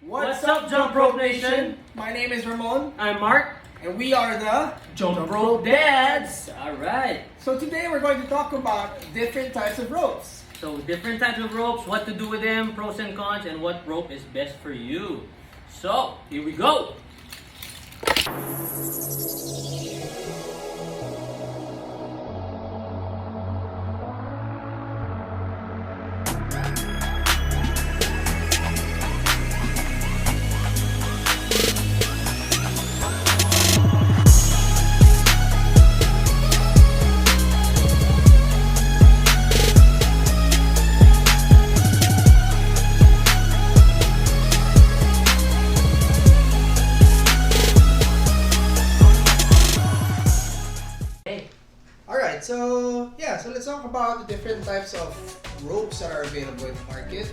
What's up, Jump Rope Nation? My name is Ramon, I'm Mark. and we are the Jump Rope Dads. Alright. So today we're going to talk about different types of ropes. So different types of ropes, what to do with them, pros and cons, and what rope is best for you. So, here we go. Alright, so let's talk about the different types of ropes that are available in the market.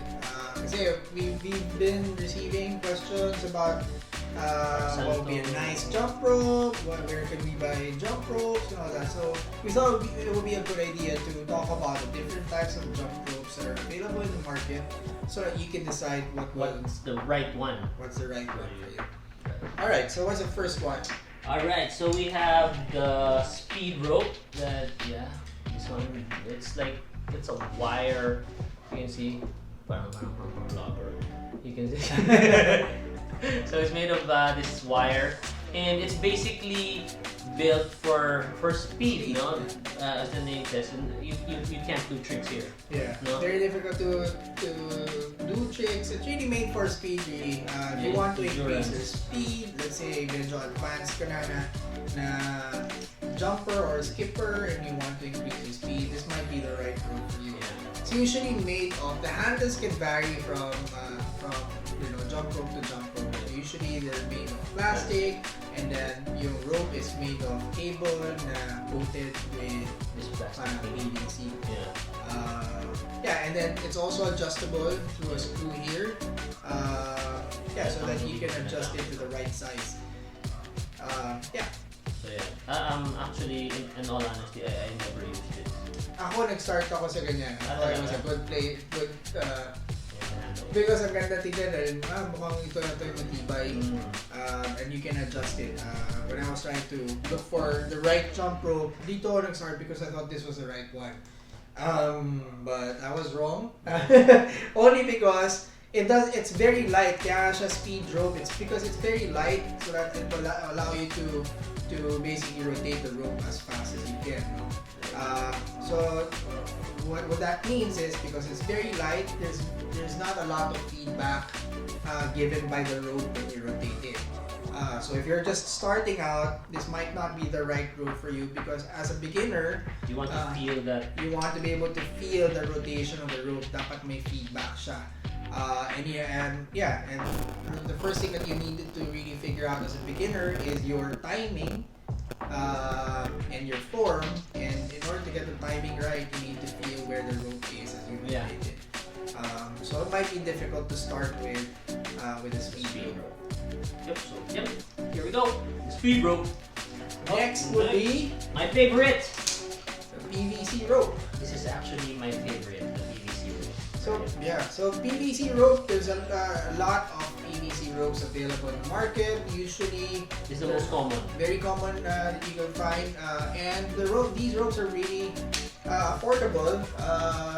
Kasi we've been receiving questions about what would be a nice jump rope, where can we buy jump ropes and all that. So we thought it would be a good idea to talk about the different types of jump ropes that are available in the market so that you can decide What's the right one? what's the right one for you. Alright, so what's the first one? Alright, so we have the speed rope that, this one, it's a wire, you can see, parang rubber, you can see. So it's made of this wire, and it's basically built for speed, no? As the name says, and you can't do tricks here. Yeah, no? very difficult to do tricks. It's really made for speed, really. If you want to increase your speed, let's say medyo advanced ka na jumper or skipper and you want to increase your speed, this might be the right rope for you. Yeah. It's usually made of, the handles can vary from jump rope to jump rope. Usually they're made of plastic, and then your rope is made of cable na coated with This plastic PVC. Yeah. And then it's also adjustable through a screw here. So that you can adjust it to the right size. So actually, in all honesty, I never used it. Ako nag-start ako sa ganyan. I thought it was a good Yeah. because ang ganda tignan dahil mukhang ito na ito yung matibay. And you can adjust it. When I was trying to look for the right jump rope, dito ako nag-start because I thought this was the right one. But I was wrong. Only because it's very light. Kaya siya speed rope. It's because it's very light, so that it will allow you to basically rotate the rope as fast as you can. No? So what that means is, because it's very light, there's not a lot of feedback given by the rope when you rotate it. So if you're just starting out, this might not be the right rope for you, because as a beginner, You want to feel that. you want to be able to feel the rotation of the rope. Dapat may feedback siya. And the first thing that you need to really figure out as a beginner is your timing and your form. And in order to get the timing right, you need to feel where the rope is as you rotate it. So it might be difficult to start with a speed rope. Yep. Here we go. The speed rope. Next would be my favorite. the PVC rope. This is actually my favorite, the PVC rope. So PVC rope, there's a lot of PVC ropes available in the market. Usually, This is the most common. very common that you can find, and these ropes are really affordable.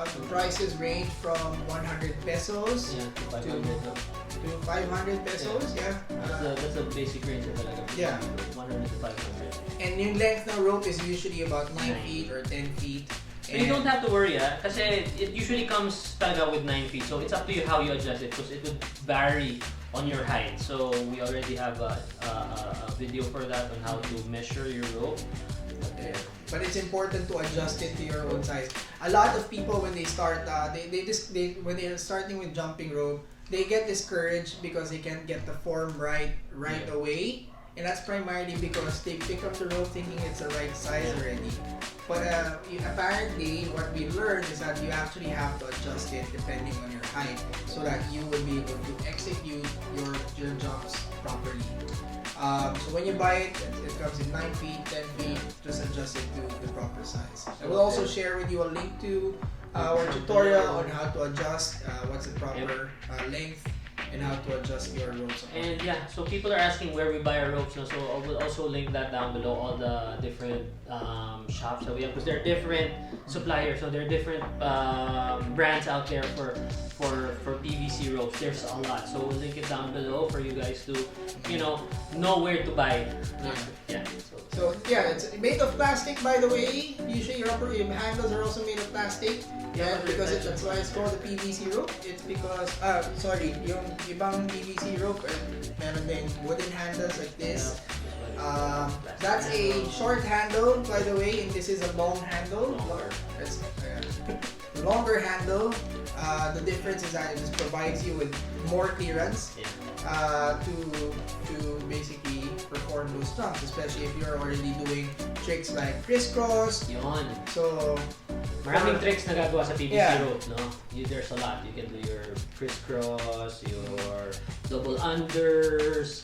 The prices range from 100 pesos Yeah, to 500 pesos. That's the basic range of talaga. Yeah. 100 to 500. And yung length ng rope is usually about 9 feet or 10 feet. But you don't have to worry, kasi it usually comes talaga with 9 feet. So it's up to you how you adjust it, because it would vary on your height. So we already have a video for that on how to measure your rope. But it's important to adjust it to your own size. A lot of people, when they start, when they're starting with jumping rope, they get discouraged because they can't get the form right away. And that's primarily because they pick up the rope thinking it's the right size already. But apparently, what we learned is that you actually have to adjust it depending on your height, so that you will be able to execute your jumps properly. So when you buy it, it comes in 9 feet, 10 feet. Just adjust it to the proper size. I will also share with you a link to our tutorial on how to adjust what's the proper length and how to adjust your ropes. And yeah, so people are asking where we buy our ropes, no? So I will also link that down below, all the different shops that we have, because there are different suppliers, so there are different brands out there for PVC ropes. There's a lot, so we'll link it down below for you guys to know where to buy. Yeah. So yeah, it's made of plastic, by the way. Usually your handles are also made of plastic. Yeah, because that's why it's called the PVC rope. It's because, yung ibang PVC rope, meron din wooden handles like this. That's a short handle, by the way, and this is a long handle. It's longer handle. The difference is that it just provides you with more clearance to basically perform those jumps, especially if you're already doing tricks like crisscross. Yun. So, maraming tricks na gagawa sa PVC rope, no? There's a lot. You can do your crisscross, your double unders,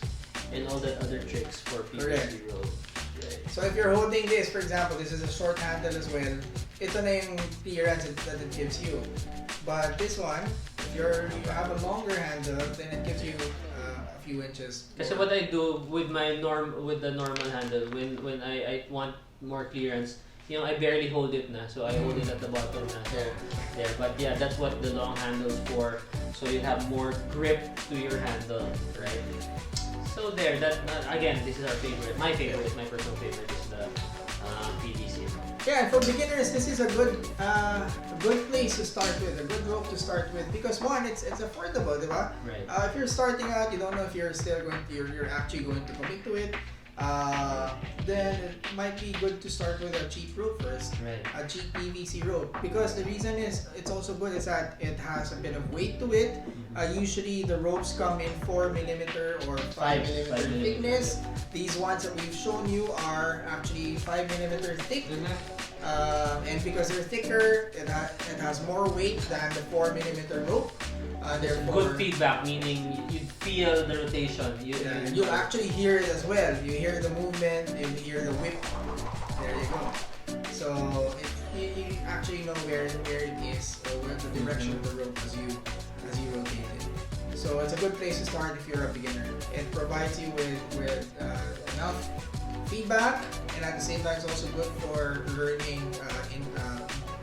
and all that other tricks for PVC rope. Right. So if you're holding this, for example, this is a short handle as well. Ito na yung clearance that it gives you. But this one, if you have a longer handle, then it gives you a few inches. Kasi what I do with the normal handle, when I want more clearance, I barely hold it na. So I hold it at the bottom na. So there. But yeah, that's what the long handle's for. So you have more grip to your handle, right? So there, again, this is our favorite. My personal favorite is the PVC. Yeah, for beginners, this is a good place to start with, a good rope to start with, because one, it's affordable, diba? Right. If you're starting out, you don't know if you're actually going to commit to it. Then it might be good to start with a cheap rope first, right. A cheap PVC rope, because the reason is it's also good is that it has a bit of weight to it. Usually the ropes come in 4mm or 5mm thickness. These ones that we've shown you are actually 5mm thick. And because they're thicker, it has more weight than the 4mm rope. Good feedback, meaning you feel the rotation. You actually hear it as well. You hear the movement, you hear the whip. There you go. So you actually know where it is, or where the direction of the rope as you rotate it. So it's a good place to start if you're a beginner. It provides you with enough feedback, and at the same time it's also good for learning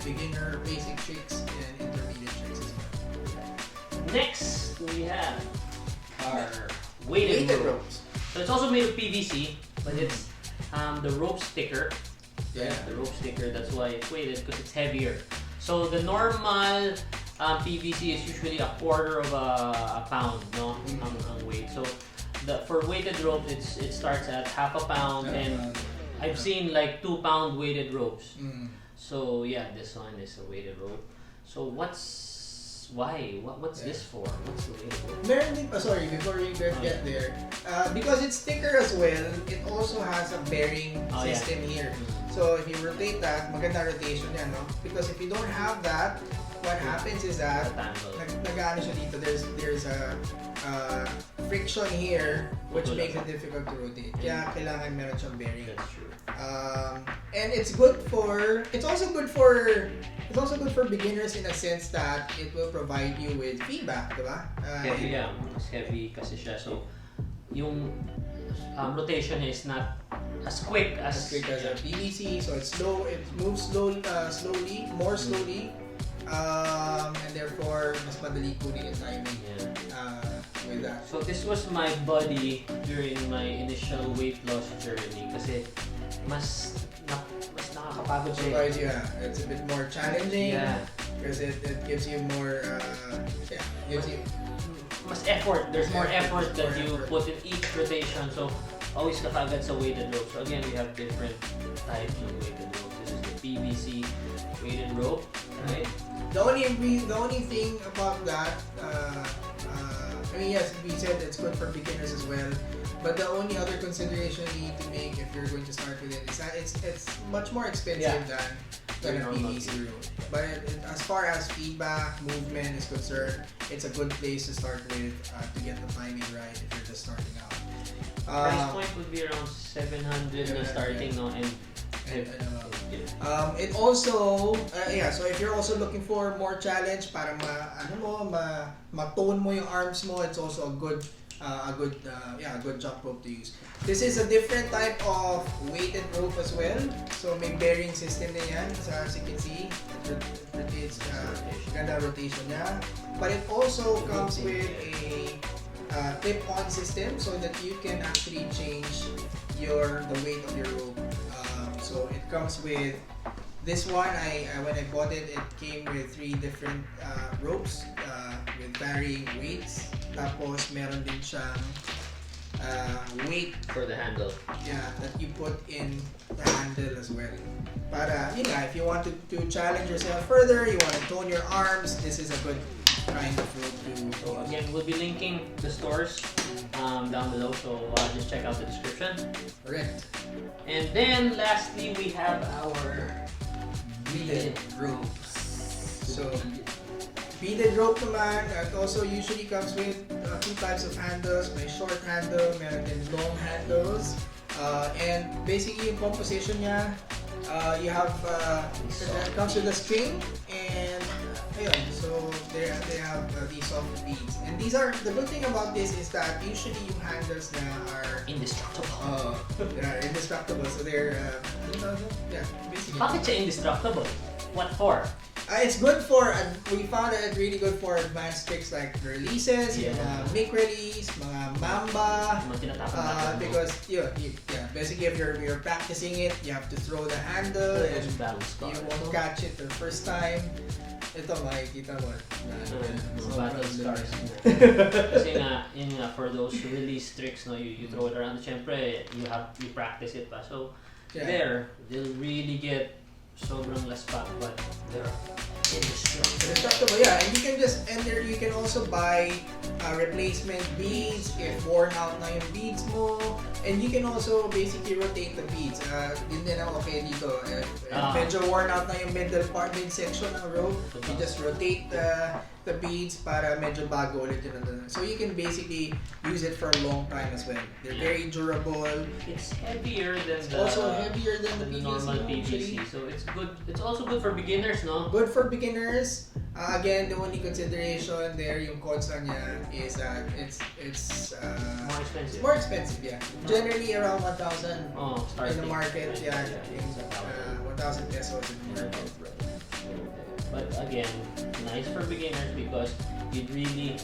beginner basic tricks and intermediate tricks as well. Next we have our weighted ropes. So it's also made of PVC, but it's the rope sticker. Yeah, the rope sticker. That's why it's weighted, because it's heavier. So the normal PVC is usually a quarter of a pound, no, ang weight. So for weighted rope, it starts at half a pound, and I've seen like 2-pound weighted ropes. So yeah, this one is a weighted rope. So what's this for? What's the weighted rope? Meron din, sorry, before we get there, because it's thicker as well, it also has a bearing system here. So if you rotate that, maganda rotation yan, no? Because if you don't have that, what happens is that nag-ano siya dito, there's a friction here which makes it difficult to rotate. Kaya kailangan meron siyang bearing. That's true. And it's also good for beginners in a sense that it will provide you with feedback, diba? Heavy, it's heavy kasi siya. So yung rotation is not as quick as a PVC, so it's slow. It moves slowly, more slowly. And therefore, mas madali kunin yung timing with that. So this was my buddy during my initial weight loss journey kasi mas nakakapagod siya. Yeah, it's a bit more challenging because it gives you more, gives you mas effort. There's more effort that you put in each rotation. So always kapagod sa weighted rope. So again, we have different types of weighted rope. This is the PVC weighted rope, right? The only thing about that, I mean, yes, we said it's good for beginners as well, but the only other consideration you need to make if you're going to start with it is that it's much more expensive than a PVC rope. But as far as feedback, movement is concerned, it's a good place to start with to get the timing right if you're just starting out. Price point would be around 700 na starting, no? And It also, so if you're also looking for more challenge para ma-tone mo yung arms mo, it's also a good jump rope to use. This is a different type of weighted rope as well. So may bearing system na yan. So as you can see, it rotates, ganda rotation niya. But it also comes with a clip-on system so that you can actually change the weight of your rope. So it comes with this one. When I bought it, it came with 3 different ropes with varying weights. Tapos meron din siyang weight for the handle. Yeah, that you put in the handle as well. Para if you want to challenge yourself further, you want to tone your arms, this is a good kind of rope to use. So again, we'll be linking the stores down below, so just check out the description. Correct. And then lastly, we have our beaded ropes. So beaded rope naman, it also usually comes with 2 types of handles. May short handle, meron din long handles. And basically yung composition niya, you have it comes with a string, and so they have these soft beads. And these are, the good thing about this is that usually yung handles na are indestructible. They're indestructible, so they're basically. Bakit siya indestructible? What for? It's good for, we found it really good for advanced tricks like releases, mic release, mga mamba, because basically if you're practicing it, you have to throw the handle and you won't catch it the first time. Ito makikita mo. Battle scars. Kasi nga, for those release tricks, you throw it around, syempre, you practice it pa. So, they'll really get sobrang laspak, but they're indestructible. And you can also buy replacement beads if worn out na yung beads mo, and you can also basically rotate the beads. Din okay dito. If medyo worn out na yung midsection ng rope, you just rotate the beads para medyo bago ulit yun. So you can basically use it for a long time as well. They're very durable. It's heavier than the normal PVC. So it's good. It's also good for beginners, no? Good for beginners. Again, the only consideration there, yung cost niya is it's more expensive. More expensive, yeah. Generally around 1,000 in the market. 1,000 pesos in the market. But again, nice for beginners because you'd really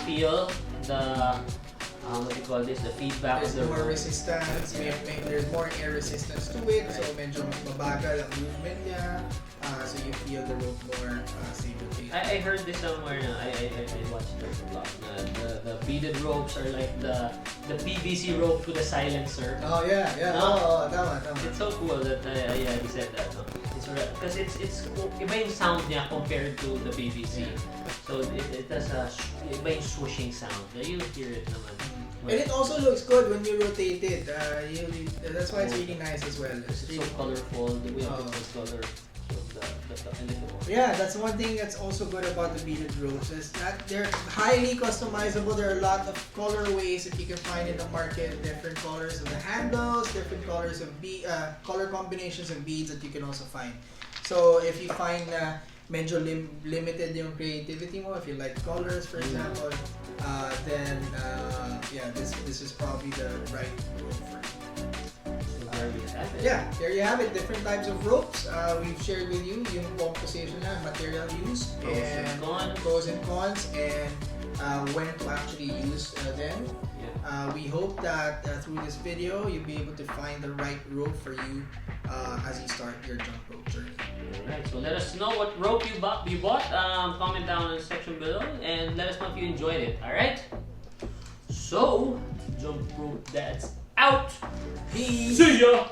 feel the the feedback there's of the more resistance, there's more air resistance to it, so medyo mas mabagal ang movement niya, so you feel the rope more stable. I heard this somewhere. I watched it a lot. The beaded ropes are like the PVC rope with a silencer. Oh yeah. No? Tama. It's so cool that he said that. No? Because it's iba yung sound niya compared to the PVC. So it has iba yung swooshing sound. You hear it naman. And it also looks good when you rotate it. That's why it's really nice as well. It's so colorful. We have different color. Yeah, that's one thing that's also good about the beaded ropes is that they're highly customizable. There are a lot of colorways that you can find in the market, different colors of the handles, different colors of color combinations of beads that you can also find. So if you find medyo limited yung creativity mo, if you like colors for example, then this is probably the right rope for you. There you have it. Different types of ropes. We've shared with you yung composition and material used, and pros and cons, and when to actually use them. We hope that through this video you'll be able to find the right rope for you as you start your jump rope journey. Alright, so let us know what rope you bought. Comment down in the section below and let us know if you enjoyed it. Alright? So, jump rope dads out. Peace. See ya!